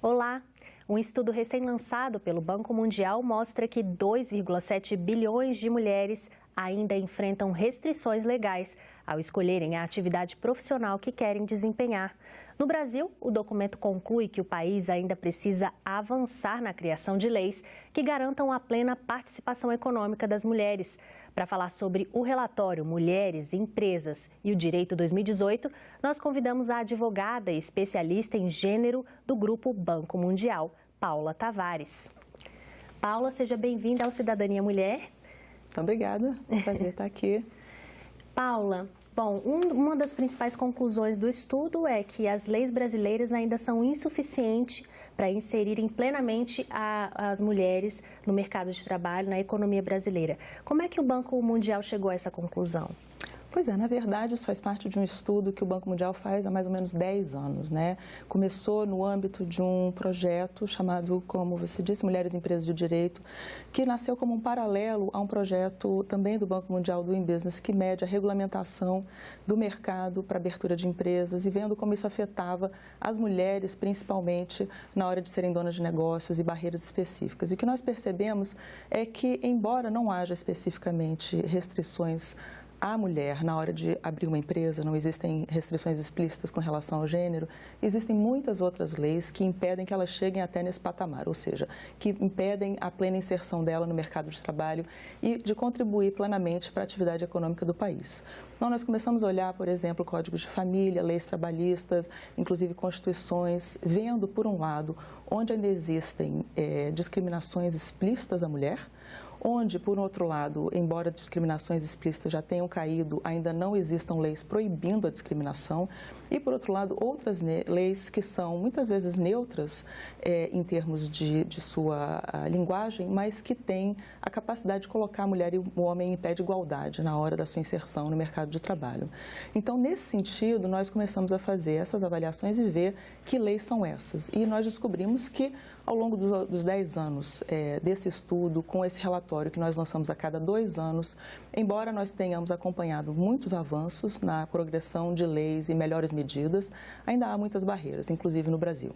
Olá! Um estudo recém-lançado pelo Banco Mundial mostra que 2,7 bilhões de mulheres ainda enfrentam restrições legais ao escolherem a atividade profissional que querem desempenhar. No Brasil, o documento conclui que o país ainda precisa avançar na criação de leis que garantam a plena participação econômica das mulheres. Para falar sobre o relatório Mulheres, Empresas e o Direito 2018, nós convidamos a advogada e especialista em gênero do Grupo Banco Mundial, Paula Tavares. Paula, seja bem-vinda ao Cidadania Mulher. Muito obrigada, é um prazer estar aqui. Paula, uma das principais conclusões do estudo é que as leis brasileiras ainda são insuficientes para inserirem plenamente as mulheres no mercado de trabalho, na economia brasileira. Como é que o Banco Mundial chegou a essa conclusão? Pois é, na verdade, isso faz parte de um estudo que o Banco Mundial faz há mais ou menos 10 anos, né? Começou no âmbito de um projeto chamado, como você disse, Mulheres, Empresas e o Direito, que nasceu como um paralelo a um projeto também do Banco Mundial Doing Business, que mede a regulamentação do mercado para abertura de empresas e vendo como isso afetava as mulheres, principalmente na hora de serem donas de negócios e barreiras específicas. E o que nós percebemos é que, embora não haja especificamente restrições à mulher, na hora de abrir uma empresa, não existem restrições explícitas com relação ao gênero, existem muitas outras leis que impedem que elas cheguem até nesse patamar, ou seja, que impedem a plena inserção dela no mercado de trabalho e de contribuir plenamente para a atividade econômica do país. Então, nós começamos a olhar, por exemplo, códigos de família, leis trabalhistas, inclusive constituições, vendo, por um lado, onde ainda existem discriminações explícitas à mulher, onde, por outro lado, embora discriminações explícitas já tenham caído, ainda não existam leis proibindo a discriminação, e, por outro lado, outras leis que são muitas vezes neutras em termos de sua linguagem, mas que têm a capacidade de colocar a mulher e o homem em pé de igualdade na hora da sua inserção no mercado de trabalho. Então, nesse sentido, nós começamos a fazer essas avaliações e ver que leis são essas. E nós descobrimos que, ao longo dos 10 anos desse estudo, com esse relatório que nós lançamos a cada 2 anos, embora nós tenhamos acompanhado muitos avanços na progressão de leis e melhores medidas, ainda há muitas barreiras, inclusive no Brasil.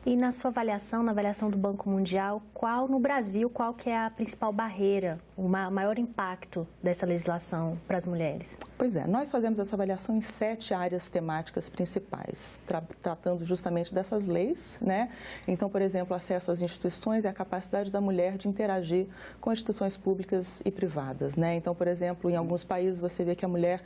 E na sua avaliação, na avaliação do Banco Mundial, no Brasil, qual que é a principal barreira, o maior impacto dessa legislação para as mulheres? Pois é, nós fazemos essa avaliação em 7 áreas temáticas principais, tratando justamente dessas leis, né? Então, por exemplo, acesso às instituições e a capacidade da mulher de interagir com instituições públicas e privadas, né? Então, por exemplo, em alguns países você vê que a mulher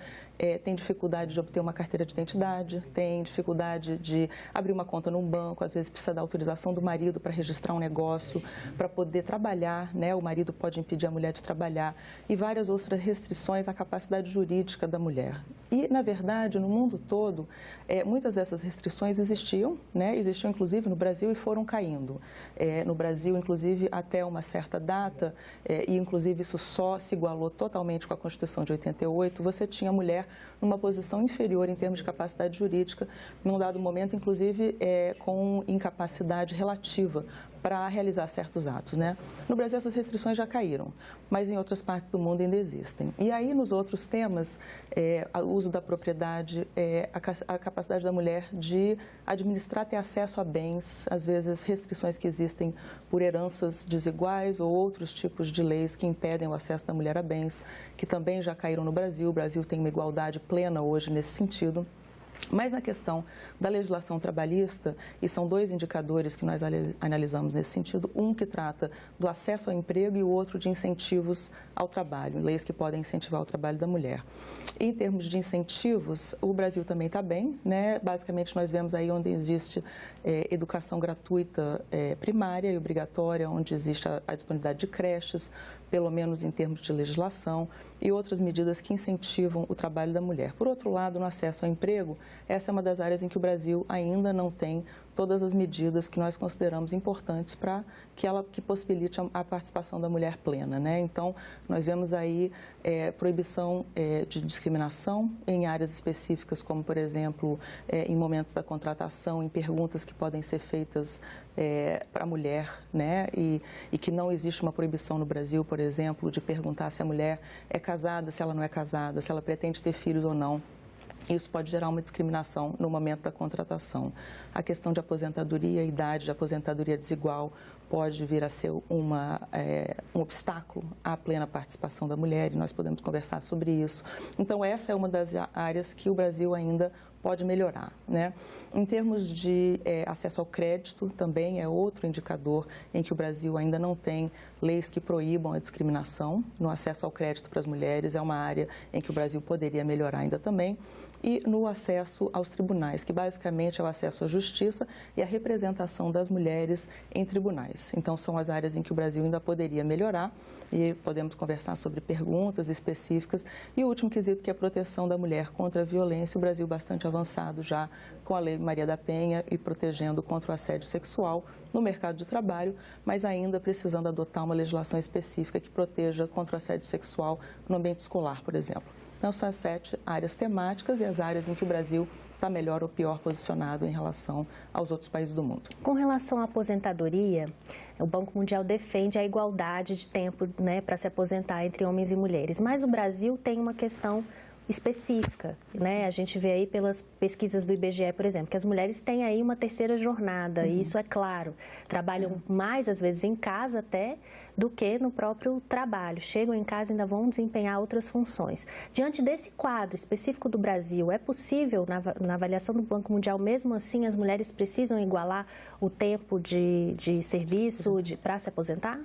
tem dificuldade de obter uma carteira de identidade, tem dificuldade de abrir uma conta num banco, às vezes precisa da autorização do marido para registrar um negócio, para poder trabalhar, né? O marido pode impedir a mulher de trabalhar e várias outras restrições à capacidade jurídica da mulher. E, na verdade, no mundo todo, muitas dessas restrições existiam, né? Existiam, inclusive, no Brasil e foram caindo. No Brasil, inclusive, até uma certa data, e, inclusive, isso só se igualou totalmente com a Constituição de 88, você tinha a mulher numa posição inferior em termos de capacidade jurídica, num dado momento, inclusive, com incapacidade relativa para realizar certos atos, né? No Brasil, essas restrições já caíram, mas em outras partes do mundo ainda existem. E aí, nos outros temas, o uso da propriedade, a capacidade da mulher de administrar, ter acesso a bens, às vezes restrições que existem por heranças desiguais ou outros tipos de leis que impedem o acesso da mulher a bens, que também já caíram no Brasil. O Brasil tem uma igualdade plena hoje nesse sentido. Mas na questão da legislação trabalhista, e são 2 indicadores que nós analisamos nesse sentido, um que trata do acesso ao emprego e o outro de incentivos ao trabalho, leis que podem incentivar o trabalho da mulher. Em termos de incentivos, o Brasil também está bem, né? Basicamente nós vemos aí onde existe educação gratuita primária e obrigatória, onde existe a disponibilidade de creches, pelo menos em termos de legislação, e outras medidas que incentivam o trabalho da mulher. Por outro lado, no acesso ao emprego, essa é uma das áreas em que o Brasil ainda não tem todas as medidas que nós consideramos importantes para que possibilite a participação da mulher plena, né? Então, nós vemos aí proibição de discriminação em áreas específicas, como, por exemplo, em momentos da contratação, em perguntas que podem ser feitas para a mulher, né? E que não existe uma proibição no Brasil, por exemplo, de perguntar se a mulher é casada, se ela não é casada, se ela pretende ter filhos ou não. Isso pode gerar uma discriminação no momento da contratação. A questão de aposentadoria, idade de aposentadoria desigual, pode vir a ser um obstáculo à plena participação da mulher, e nós podemos conversar sobre isso. Então, essa é uma das áreas que o Brasil ainda pode melhorar, né? Em termos de acesso ao crédito, também é outro indicador em que o Brasil ainda não tem leis que proíbam a discriminação no acesso ao crédito para as mulheres, é uma área em que o Brasil poderia melhorar ainda também. E no acesso aos tribunais, que basicamente é o acesso à justiça e a representação das mulheres em tribunais. Então, são as áreas em que o Brasil ainda poderia melhorar e podemos conversar sobre perguntas específicas. E o último quesito, que é a proteção da mulher contra a violência, o Brasil bastante avançado já com a Lei Maria da Penha e protegendo contra o assédio sexual no mercado de trabalho, mas ainda precisando adotar uma legislação específica que proteja contra o assédio sexual no ambiente escolar, por exemplo. Então, são as 7 áreas temáticas e as áreas em que o Brasil está melhor ou pior posicionado em relação aos outros países do mundo. Com relação à aposentadoria, o Banco Mundial defende a igualdade de tempo, né, para se aposentar entre homens e mulheres, mas o Brasil tem uma questão específica, né? A gente vê aí pelas pesquisas do IBGE, por exemplo, que as mulheres têm aí uma terceira jornada, e isso é claro, trabalham mais às vezes em casa até do que no próprio trabalho. Chegam em casa e ainda vão desempenhar outras funções. Diante desse quadro específico do Brasil, é possível, na avaliação do Banco Mundial, mesmo assim, as mulheres precisam igualar o tempo de serviço para se aposentar?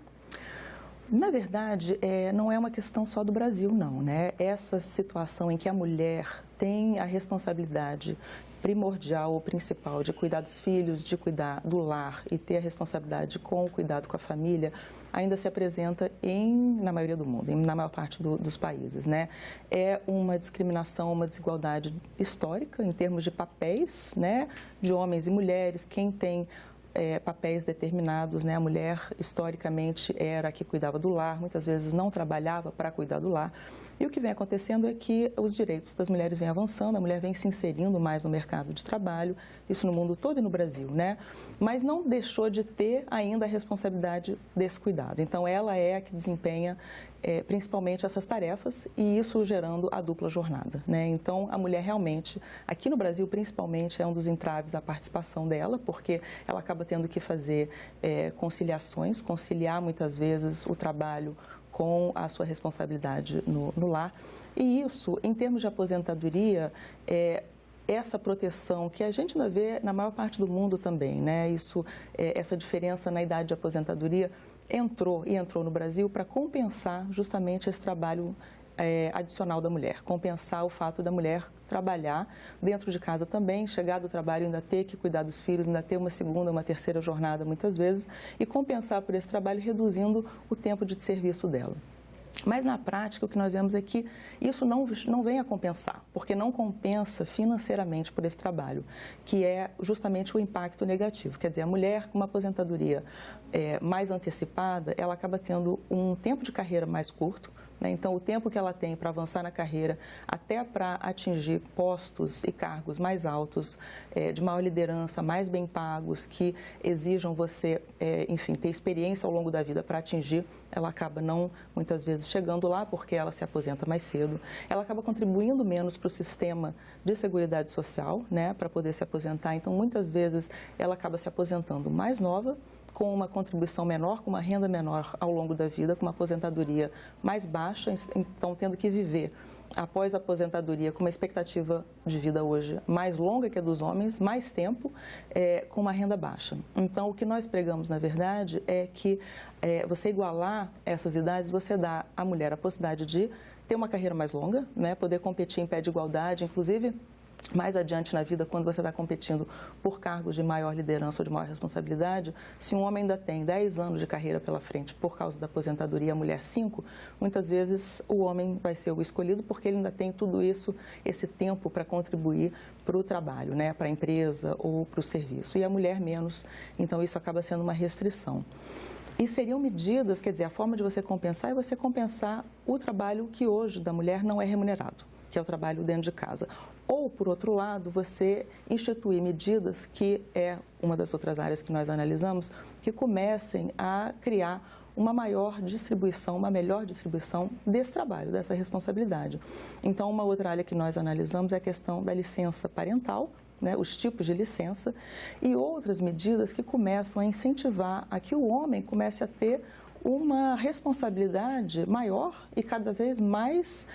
Na verdade, não é uma questão só do Brasil, não, né? Essa situação em que a mulher tem a responsabilidade primordial ou principal de cuidar dos filhos, de cuidar do lar e ter a responsabilidade com o cuidado com a família, ainda se apresenta na maioria do mundo, na maior parte dos países, né? É uma discriminação, uma desigualdade histórica em termos de papéis, né? De homens e mulheres, quem tem papéis determinados, né? A mulher, historicamente, era a que cuidava do lar, muitas vezes não trabalhava para cuidar do lar. E o que vem acontecendo é que os direitos das mulheres vêm avançando, a mulher vem se inserindo mais no mercado de trabalho, isso no mundo todo e no Brasil, né? Mas não deixou de ter ainda a responsabilidade desse cuidado. Então, ela é a que desempenha principalmente essas tarefas, e isso gerando a dupla jornada, né? Então, a mulher realmente, aqui no Brasil principalmente, é um dos entraves à participação dela, porque ela acaba tendo que fazer conciliações, conciliar muitas vezes o trabalho com a sua responsabilidade no lar. E isso, em termos de aposentadoria, essa proteção que a gente ainda vê na maior parte do mundo também, né? Essa diferença na idade de aposentadoria entrou no Brasil para compensar justamente esse trabalho adicional da mulher, compensar o fato da mulher trabalhar dentro de casa também, chegar do trabalho, ainda ter que cuidar dos filhos, ainda ter uma segunda, uma terceira jornada muitas vezes, e compensar por esse trabalho reduzindo o tempo de serviço dela. Mas, na prática, o que nós vemos é que isso não vem a compensar, porque não compensa financeiramente por esse trabalho, que é justamente o impacto negativo. Quer dizer, a mulher com uma aposentadoria mais antecipada, ela acaba tendo um tempo de carreira mais curto, né? Então, o tempo que ela tem para avançar na carreira, até para atingir postos e cargos mais altos, de maior liderança, mais bem pagos, que exijam você, enfim, ter experiência ao longo da vida para atingir, ela acaba não, muitas vezes, chegando lá porque ela se aposenta mais cedo. Ela acaba contribuindo menos para o sistema de seguridade social, né, para poder se aposentar. Então, muitas vezes, ela acaba se aposentando mais nova, com uma contribuição menor, com uma renda menor ao longo da vida, com uma aposentadoria mais baixa, então tendo que viver após a aposentadoria com uma expectativa de vida hoje mais longa que a dos homens, mais tempo, com uma renda baixa. Então, o que nós pregamos, na verdade, é que você igualar essas idades, você dá à mulher a possibilidade de ter uma carreira mais longa, né, poder competir em pé de igualdade, inclusive mais adiante na vida, quando você está competindo por cargos de maior liderança ou de maior responsabilidade, se um homem ainda tem 10 anos de carreira pela frente por causa da aposentadoria, a mulher 5, muitas vezes o homem vai ser o escolhido porque ele ainda tem tudo isso, esse tempo para contribuir para o trabalho, né, para a empresa ou para o serviço, e a mulher menos, então isso acaba sendo uma restrição. E seriam medidas, quer dizer, a forma de você compensar é você compensar o trabalho que hoje da mulher não é remunerado, que é o trabalho dentro de casa. Ou, por outro lado, você instituir medidas, que é uma das outras áreas que nós analisamos, que comecem a criar uma maior distribuição, uma melhor distribuição desse trabalho, dessa responsabilidade. Então, uma outra área que nós analisamos é a questão da licença parental, né, os tipos de licença, e outras medidas que começam a incentivar a que o homem comece a ter uma responsabilidade maior e cada vez mais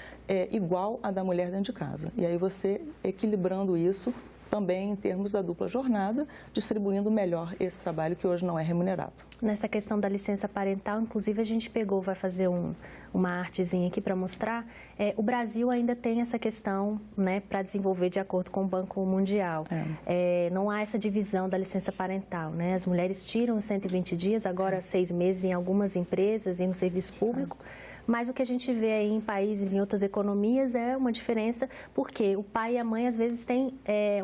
igual à da mulher dentro de casa. E aí você equilibrando isso também em termos da dupla jornada, distribuindo melhor esse trabalho que hoje não é remunerado. Nessa questão da licença parental, inclusive a gente vai fazer uma artezinha aqui para mostrar, o Brasil ainda tem essa questão, né, para desenvolver de acordo com o Banco Mundial. Não há essa divisão da licença parental, né? As mulheres tiram os 120 dias, agora 6 meses em algumas empresas e no serviço público. Mas o que a gente vê aí em países, em outras economias, é uma diferença, porque o pai e a mãe, às vezes, têm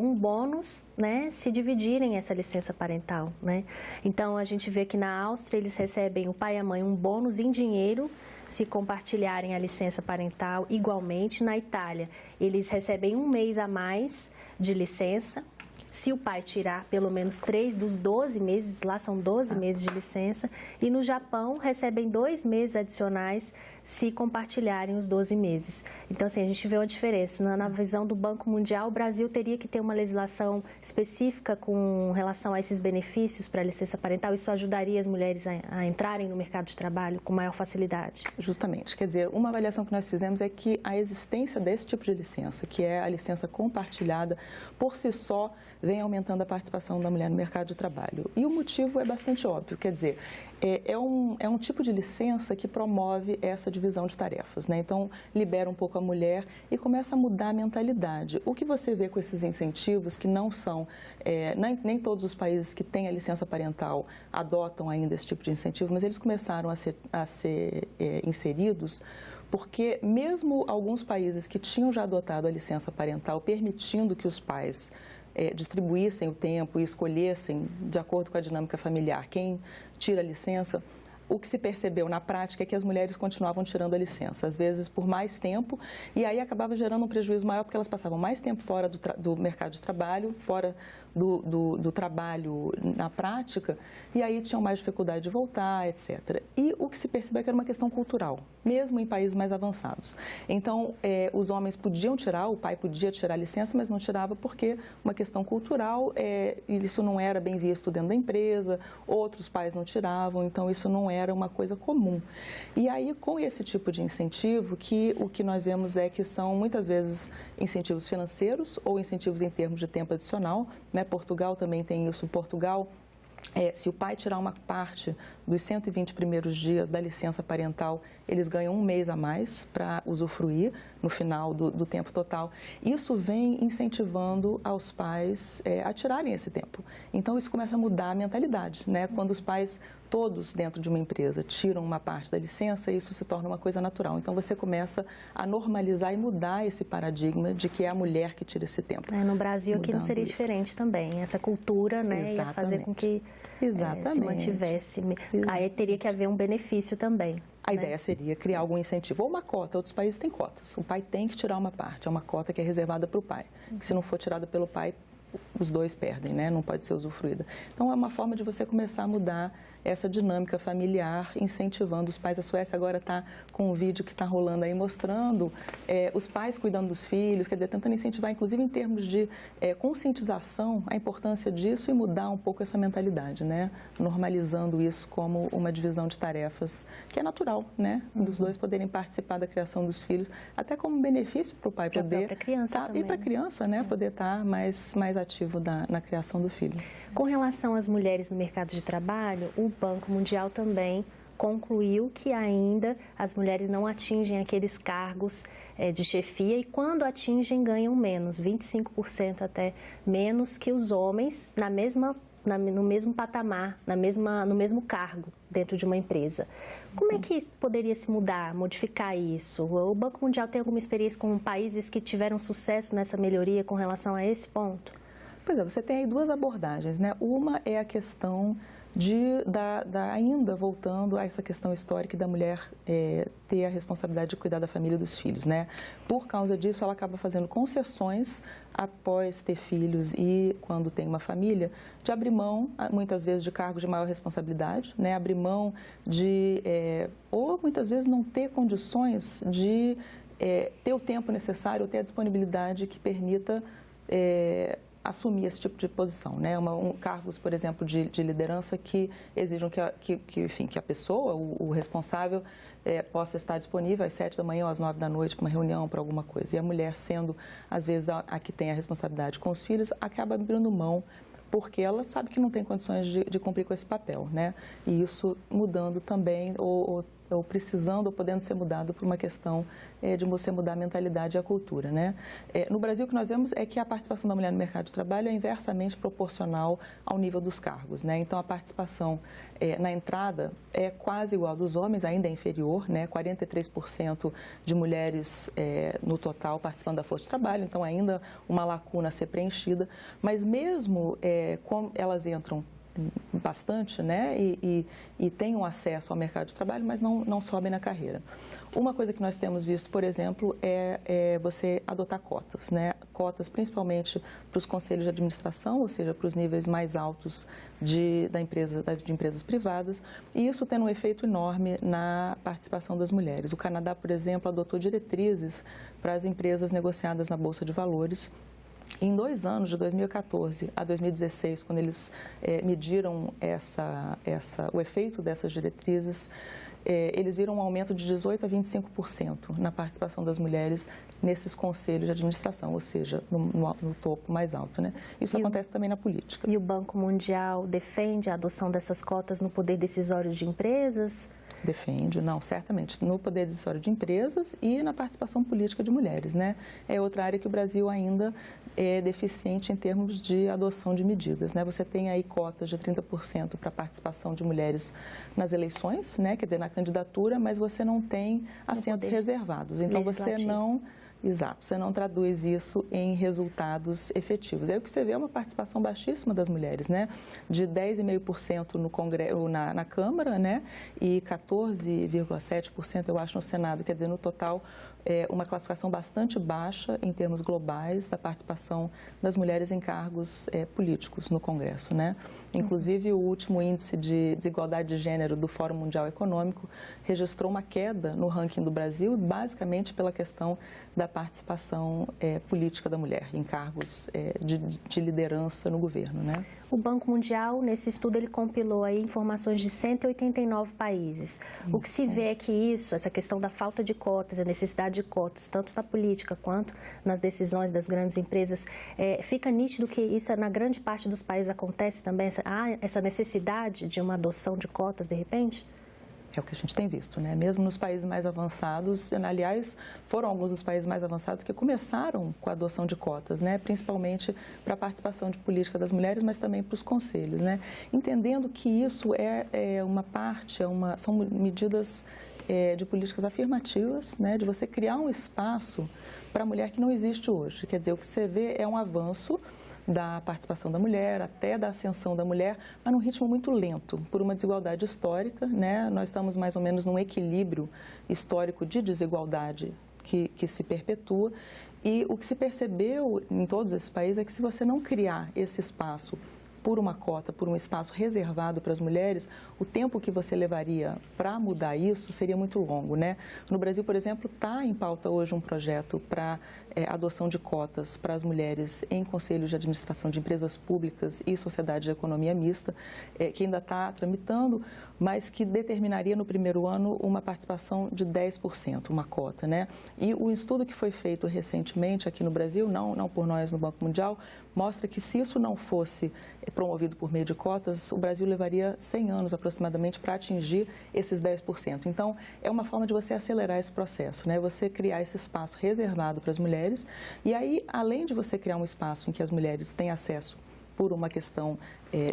um bônus, né, se dividirem essa licença parental, né? Então, a gente vê que na Áustria, eles recebem, o pai e a mãe, um bônus em dinheiro, se compartilharem a licença parental igualmente. Na Itália, eles recebem 1 mês a mais de licença. Se o pai tirar pelo menos 3 dos 12 meses, lá são 12 meses de licença, e no Japão recebem 2 meses adicionais se compartilharem os 12 meses. Então, assim, a gente vê uma diferença. Na visão do Banco Mundial, o Brasil teria que ter uma legislação específica com relação a esses benefícios para a licença parental. Isso ajudaria as mulheres a entrarem no mercado de trabalho com maior facilidade? Justamente. Quer dizer, uma avaliação que nós fizemos é que a existência desse tipo de licença, que é a licença compartilhada, por si só, vem aumentando a participação da mulher no mercado de trabalho. E o motivo é bastante óbvio, quer dizer, é um tipo de licença que promove essa divisão de tarefas, né? Então, libera um pouco a mulher e começa a mudar a mentalidade. O que você vê com esses incentivos, que não são, nem todos os países que têm a licença parental adotam ainda esse tipo de incentivo, mas eles começaram a ser inseridos, porque mesmo alguns países que tinham já adotado a licença parental, permitindo que os pais distribuíssem o tempo e escolhessem, de acordo com a dinâmica familiar, quem tira a licença, o que se percebeu na prática é que as mulheres continuavam tirando a licença, às vezes por mais tempo, e aí acabava gerando um prejuízo maior, porque elas passavam mais tempo fora do mercado de trabalho, fora do trabalho na prática, e aí tinham mais dificuldade de voltar, etc. E o que se percebeu é que era uma questão cultural, mesmo em países mais avançados. Então, os homens podiam tirar, o pai podia tirar a licença, mas não tirava porque uma questão cultural, isso não era bem visto dentro da empresa, outros pais não tiravam, então isso não era uma coisa comum. E aí, com esse tipo de incentivo, o que nós vemos é que são muitas vezes incentivos financeiros ou incentivos em termos de tempo adicional, né? Portugal também tem isso. Portugal, se o pai tirar uma parte dos 120 primeiros dias da licença parental, eles ganham 1 mês a mais para usufruir no final do tempo total. Isso vem incentivando aos pais a tirarem esse tempo. Então, isso começa a mudar a mentalidade, né? Quando os pais todos dentro de uma empresa tiram uma parte da licença, isso se torna uma coisa natural. Então, você começa a normalizar e mudar esse paradigma de que é a mulher que tira esse tempo. No Brasil, aqui não seria diferente também. Essa cultura, né, ia fazer com que se mantivesse. Aí teria que haver um benefício também. A ideia seria criar algum incentivo, ou uma cota. Outros países têm cotas. O pai tem que tirar uma parte, é uma cota que é reservada para o pai. Que se não for tirada pelo pai, os dois perdem, né? Não pode ser usufruída. Então, é uma forma de você começar a mudar essa dinâmica familiar, incentivando os pais. A Suécia agora está com um vídeo que está rolando aí mostrando os pais cuidando dos filhos, quer dizer, tentando incentivar, inclusive em termos de conscientização, a importância disso e mudar um pouco essa mentalidade, né? Normalizando isso como uma divisão de tarefas que é natural, né? Dos dois poderem participar da criação dos filhos, até como um benefício para o pai poder... Para a criança também. E para a criança, né? Poder estar mais ativo na criação do filho. Com relação às mulheres no mercado de trabalho, o Banco Mundial também concluiu que ainda as mulheres não atingem aqueles cargos de chefia e quando atingem ganham menos, 25% até menos que os homens no mesmo patamar, no mesmo cargo dentro de uma empresa. Como é que poderia se mudar, modificar isso? O Banco Mundial tem alguma experiência com países que tiveram sucesso nessa melhoria com relação a esse ponto? Pois é, você tem aí duas abordagens, né? Uma é a questão ainda voltando a essa questão histórica da mulher ter a responsabilidade de cuidar da família e dos filhos, né? Por causa disso, ela acaba fazendo concessões após ter filhos e quando tem uma família, de abrir mão, muitas vezes, de cargos de maior responsabilidade, né? Abrir mão de, ou muitas vezes não ter condições de ter o tempo necessário, ou ter a disponibilidade que permita assumir esse tipo de posição, né? Cargos, por exemplo, de liderança que exijam que a pessoa, o responsável, possa estar disponível às 7 da manhã ou às 9 da noite para uma reunião, para alguma coisa. E a mulher, sendo, às vezes, a que tem a responsabilidade com os filhos, acaba abrindo mão porque ela sabe que não tem condições de cumprir com esse papel, né? E isso mudando também, ou precisando, ou podendo ser mudado por uma questão de você mudar a mentalidade e a cultura, né? No Brasil, o que nós vemos é que a participação da mulher no mercado de trabalho é inversamente proporcional ao nível dos cargos, né? Então, a participação na entrada é quase igual à dos homens, ainda é inferior, né? 43% de mulheres no total participando da força de trabalho, então ainda uma lacuna a ser preenchida, mas mesmo como elas entram bastante, né, e tenham acesso ao mercado de trabalho, mas não sobem na carreira. Uma coisa que nós temos visto, por exemplo, é você adotar cotas, né, cotas principalmente para os conselhos de administração, ou seja, para os níveis mais altos de empresas privadas, e isso tendo um efeito enorme na participação das mulheres. O Canadá, por exemplo, adotou diretrizes para as empresas negociadas na Bolsa de Valores. Em 2 anos, de 2014 a 2016, quando eles mediram o efeito dessas diretrizes, eles viram um aumento de 18% a 25% na participação das mulheres nesses conselhos de administração, ou seja, no topo mais alto, né? Isso acontece também na política. E o Banco Mundial defende a adoção dessas cotas no poder decisório de empresas? Defende, não, certamente, no poder decisório de empresas e na participação política de mulheres, né? É outra área que o Brasil ainda é deficiente em termos de adoção de medidas, né? Você tem aí cotas de 30% para a participação de mulheres nas eleições, né? Quer dizer, na candidatura, mas você não tem assentos reservados. Então, você não traduz isso em resultados efetivos. Aí o que você vê é uma participação baixíssima das mulheres, né? De 10,5% no Congresso, na Câmara, né? E 14,7%, eu acho, no Senado. Quer dizer, no total, uma classificação bastante baixa em termos globais da participação das mulheres em cargos políticos no Congresso, né? Inclusive, o último índice de desigualdade de gênero do Fórum Mundial Econômico registrou uma queda no ranking do Brasil, basicamente pela questão da participação política da mulher em cargos de liderança no governo, né? O Banco Mundial, nesse estudo, ele compilou aí informações de 189 países. Isso. O que se vê é que essa questão da falta de cotas, a necessidade de cotas, tanto na política quanto nas decisões das grandes empresas, fica nítido que isso na grande parte dos países acontece também, essa necessidade de uma adoção de cotas, de repente? É o que a gente tem visto, né? Mesmo nos países mais avançados, aliás, foram alguns dos países mais avançados que começaram com a adoção de cotas, né? Principalmente para a participação de política das mulheres, mas também para os conselhos, né? Entendendo que isso uma parte, são medidas de políticas afirmativas, né? De você criar um espaço para a mulher que não existe hoje. Quer dizer, o que você vê é um avanço da participação da mulher, até da ascensão da mulher, mas num ritmo muito lento, por uma desigualdade histórica, né? Nós estamos mais ou menos num equilíbrio histórico de desigualdade que se perpetua, e o que se percebeu em todos esses países é que se você não criar esse espaço por uma cota, por um espaço reservado para as mulheres, o tempo que você levaria para mudar isso seria muito longo, né? No Brasil, por exemplo, está em pauta hoje um projeto para adoção de cotas para as mulheres em conselhos de administração de empresas públicas e sociedade de economia mista, que ainda está tramitando, mas que determinaria no primeiro ano uma participação de 10%, uma cota, né? E o estudo que foi feito recentemente aqui no Brasil, não por nós no Banco Mundial, mostra que se isso não fosse promovido por meio de cotas, o Brasil levaria 100 anos aproximadamente para atingir esses 10%. Então, é uma forma de você acelerar esse processo, né? Você criar esse espaço reservado para as mulheres e aí, além de você criar um espaço em que as mulheres têm acesso por uma questão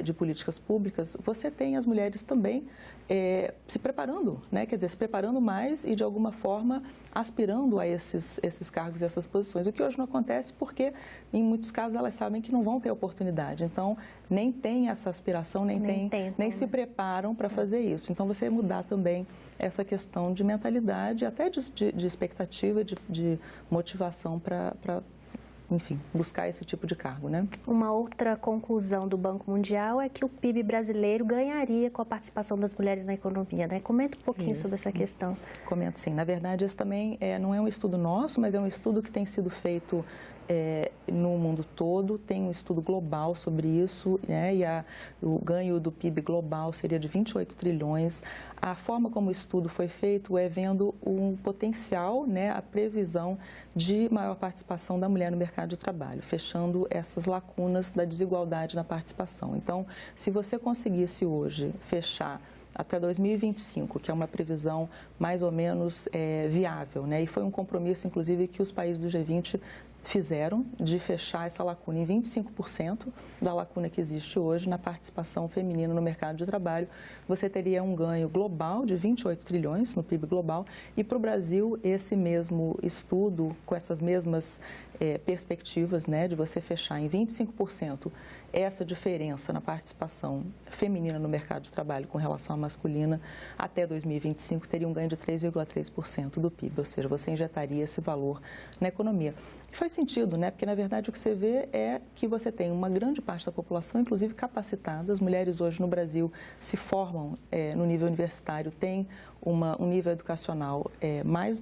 de políticas públicas, você tem as mulheres também se preparando, né? Quer dizer, se preparando mais e, de alguma forma, aspirando a esses cargos e essas posições. O que hoje não acontece porque, em muitos casos, elas sabem que não vão ter oportunidade. Então, nem tem essa aspiração, nem se preparam para fazer isso. Então, você mudar também essa questão de mentalidade, até de expectativa, de motivação para enfim, buscar esse tipo de cargo, né? Uma outra conclusão do Banco Mundial é que o PIB brasileiro ganharia com a participação das mulheres na economia, né? Comenta um pouquinho sobre essa questão. Comento sim. Na verdade, esse também não é um estudo nosso, mas é um estudo que tem sido feito no mundo todo, tem um estudo global sobre isso, né? E o ganho do PIB global seria de 28 trilhões. A forma como o estudo foi feito é vendo um potencial, né, a previsão de maior participação da mulher no mercado de trabalho, fechando essas lacunas da desigualdade na participação. Então, se você conseguisse hoje fechar até 2025, que é uma previsão mais ou menos viável, né? E foi um compromisso, inclusive, que os países do G20 fizeram de fechar essa lacuna em 25% da lacuna que existe hoje na participação feminina no mercado de trabalho. Você teria um ganho global de 28 trilhões no PIB global e para o Brasil esse mesmo estudo, com essas mesmas perspectivas, né, de você fechar em 25% essa diferença na participação feminina no mercado de trabalho com relação à masculina, até 2025 teria um ganho de 3,3% do PIB, ou seja, você injetaria esse valor na economia. E faz sentido, né? Porque, na verdade, o que você vê é que você tem uma grande parte da população, inclusive capacitada. As mulheres hoje no Brasil se formam no nível universitário, têm um nível educacional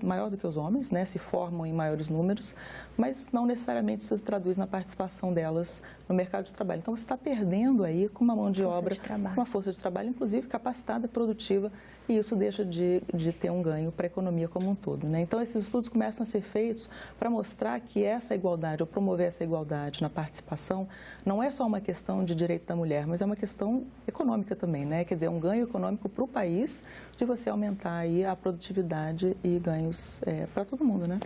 maior do que os homens, né? Se formam em maiores números, mas não necessariamente isso se traduz na participação delas no mercado de trabalho. Então, você está perdendo aí com uma mão de obra, uma força de trabalho, inclusive capacitada, produtiva, e isso deixa de ter um ganho para a economia como um todo, né? Então, esses estudos começam a ser feitos para mostrar que essa igualdade, ou promover essa igualdade na participação, não é só uma questão de direito da mulher, mas é uma questão econômica também, né? Quer dizer, é um ganho econômico para o país de você aumentar aí a produtividade e ganhos para todo mundo, né?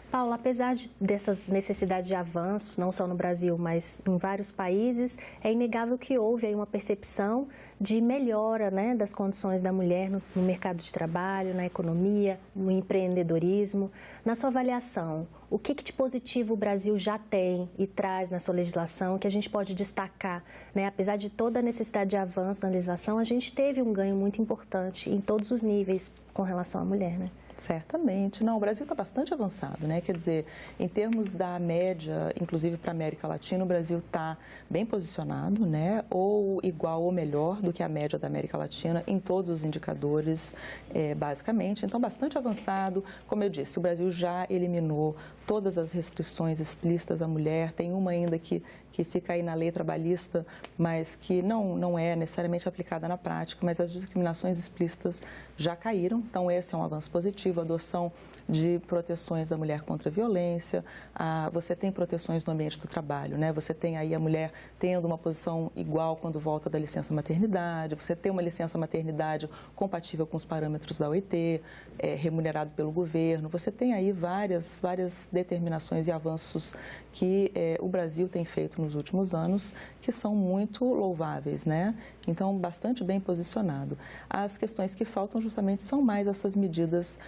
Paula, apesar dessas necessidades de avanços, não só no Brasil, mas em vários países, é inegável que houve aí uma percepção de melhora, né, das condições da mulher no mercado de trabalho, na economia, no empreendedorismo. Na sua avaliação, o que de positivo o Brasil já tem e traz na sua legislação que a gente pode destacar, né? Apesar de toda a necessidade de avanço na legislação, a gente teve um ganho muito importante em todos os níveis com relação à mulher, né? Certamente. Não, o Brasil está bastante avançado, né? Quer dizer, em termos da média, inclusive para a América Latina, o Brasil está bem posicionado, né? Ou igual ou melhor do que a média da América Latina em todos os indicadores, basicamente. Então, bastante avançado. Como eu disse, o Brasil já eliminou todas as restrições explícitas à mulher. Tem uma ainda que fica aí na lei trabalhista, mas que não é necessariamente aplicada na prática, mas as discriminações explícitas já caíram. Então, esse é um avanço positivo, a adoção de proteções da mulher contra a violência, você tem proteções no ambiente do trabalho, né? Você tem aí a mulher tendo uma posição igual quando volta da licença maternidade, você tem uma licença maternidade compatível com os parâmetros da OIT, remunerado pelo governo, você tem aí várias determinações e avanços que o Brasil tem feito nos últimos anos, que são muito louváveis, né? Então, bastante bem posicionado. As questões que faltam justamente são mais essas medidas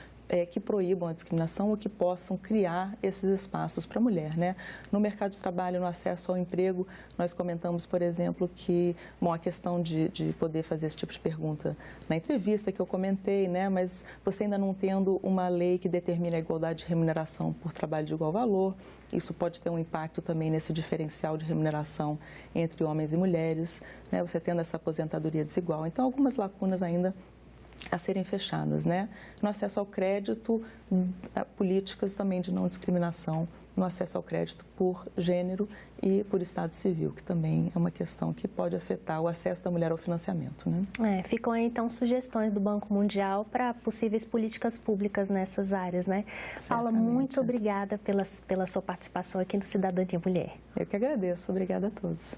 que proíbam a discriminação ou que possam criar esses espaços para a mulher, né? No mercado de trabalho, no acesso ao emprego, nós comentamos, por exemplo, que, bom, a questão de poder fazer esse tipo de pergunta na entrevista que eu comentei, né? Mas você ainda não tendo uma lei que determine a igualdade de remuneração por trabalho de igual valor, isso pode ter um impacto também nesse diferencial de remuneração entre homens e mulheres, né? Você tendo essa aposentadoria desigual. Então, algumas lacunas ainda a serem fechadas, né? No acesso ao crédito, políticas também de não discriminação no acesso ao crédito por gênero e por estado civil, que também é uma questão que pode afetar o acesso da mulher ao financiamento, né? Ficam aí, então, sugestões do Banco Mundial para possíveis políticas públicas nessas áreas, né? Certamente. Paula, muito obrigada pela sua participação aqui no Cidadania Mulher. Eu que agradeço. Obrigada a todos.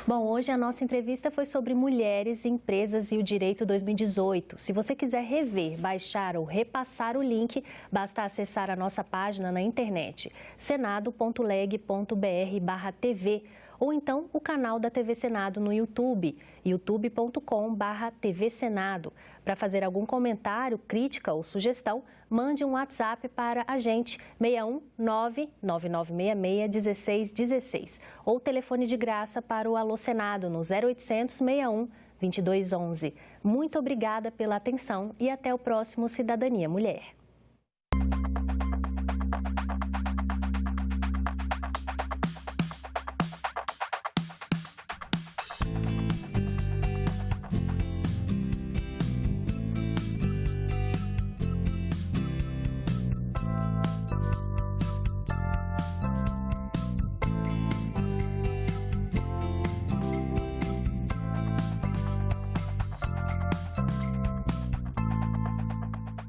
Bom, hoje a nossa entrevista foi sobre mulheres, empresas e o direito 2018. Se você quiser rever, baixar ou repassar o link, basta acessar a nossa página na internet, senado.leg.br/tv, ou então o canal da TV Senado no YouTube, youtube.com/TV Senado. Para fazer algum comentário, crítica ou sugestão, mande um WhatsApp para a gente 61 99966 1616 ou telefone de graça para o Alô Senado no 0800 61 2211. Muito obrigada pela atenção e até o próximo Cidadania Mulher.